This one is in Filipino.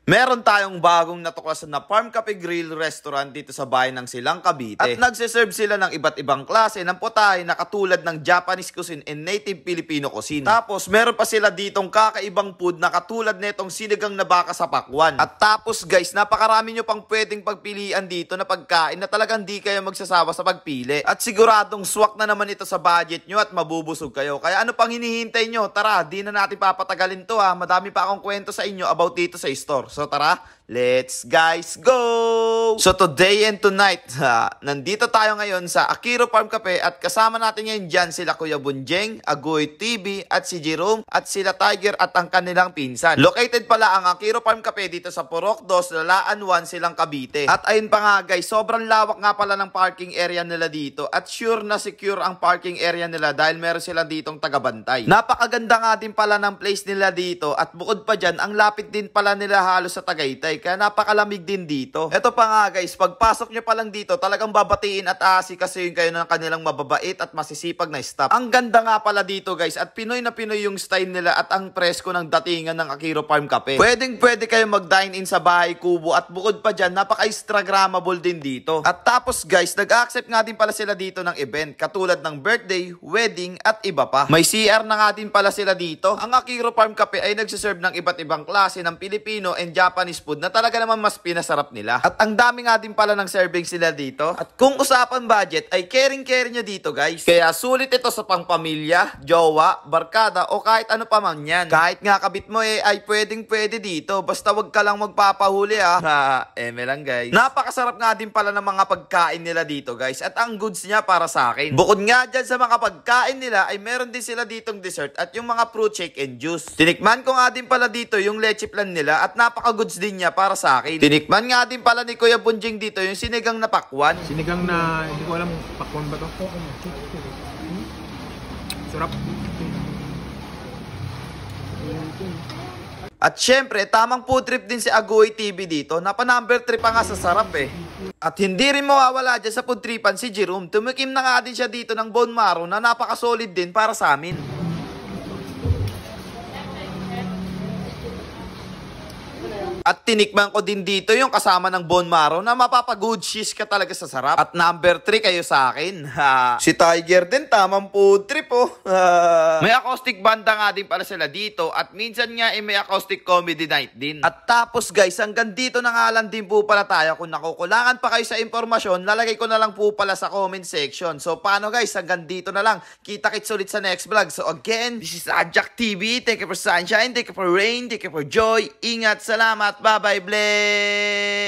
Meron tayong bagong natuklasan na Farm Cafe Grill Restaurant dito sa bayan ng Silang, Cavite. At nagsiserve sila ng iba't ibang klase ng putahe na katulad ng Japanese cuisine and native Filipino cuisine. Tapos meron pa sila ditong kakaibang food na katulad netong sinigang na baka sa pakwan. At tapos guys, napakarami nyo pang pwedeng pagpilian dito na pagkain na talagang di kayo magsasawa sa pagpili. At siguradong swak na naman ito sa budget nyo at mabubusog kayo. Kaya ano pang hinihintay nyo? Tara, di na natin papatagalin to ha. Madami pa akong kwento sa inyo about dito sa store. So tara, let's guys go! So today and tonight, nandito tayo ngayon sa Akiro Farm Cafe at kasama natin ngayon dyan sila Kuya Bunjeng, Agoy TV at si Jerome at sila Tiger at ang kanilang pinsan. Located pala ang Akiro Farm Cafe dito sa Purok 2, Lalaan 1, Silang, Cavite. At ayun pa nga guys, sobrang lawak nga pala ng parking area nila dito at sure na secure ang parking area nila dahil meron sila ditong tagabantay. Napakaganda nga din pala ng place nila dito at bukod pa dyan, ang lapit din pala nila halos sa Tagaytay. Kaya napakalamig din dito. Ito pa nga guys, pagpasok nyo pa lang dito, talagang babatiin at asikasuhin kayo ng kanilang mababait at masisipag na staff. Ang ganda nga pala dito guys, at Pinoy na Pinoy yung style nila at ang presko ng datingan ng Akiro Farm Cafe. Pwede kayo mag-dine in sa bahay kubo at bukod pa dyan, napaka-instagrammable din dito. At tapos guys, nag-accept nga din pala sila dito ng event, katulad ng birthday, wedding at iba pa. May CR na nga din pala sila dito. Ang Akiro Farm Cafe ay nagsiserve ng iba't ibang klase ng Filipino and Japanese food na talaga naman mas pinasarap nila. At ang dami nga din pala ng servings nila dito. At kung usapan budget, ay caring nyo dito guys. Kaya sulit ito sa pangpamilya, jowa, barkada o kahit ano pa man yan. Kahit nga kabit mo ay pwede dito. Basta wag ka lang magpapahuli eme lang guys. Napakasarap nga din pala ng mga pagkain nila dito guys. At ang goods niya para sa akin. Bukod nga dyan sa mga pagkain nila ay meron din sila ditong dessert at yung mga fruit shake and juice. Tinikman ko nga din pala dito yung leche plan nila at napaka-goods din niya para sa akin. Tinikman nga din pala ni Kuya Bunjing dito yung sinigang na pakwan. Sinigang na, hindi ko alam, pakwan ba to? Sarap. At syempre, tamang food trip din si Agoy TV dito. Napa-number 3 pa nga sa sarap eh. At hindi rin mawawala dyan sa food tripan si Jerome. Tumikim na nga din siya dito ng bone marrow na napaka-solid din para sa amin. At tinikman ko din dito yung kasama ng bone marrow na mapapag-good shish ka talaga sa sarap. At number 3 kayo sa akin. Si Tiger din, tamang food trip oh. May acoustic banda nga din pala sila dito at minsan nga may acoustic comedy night din. At tapos guys, hanggang dito na nga lang din po pala tayo. Kung nakukulangan pa kayo sa impormasyon, lalagay ko na lang po pala sa comment section. So paano guys, hanggang dito na lang. Kita-kits ulit sa next vlog. So again, this is Ajak TV. Thank you for sunshine, thank you for rain, thank you for joy. Ingat, salamat. Bye-bye, bless!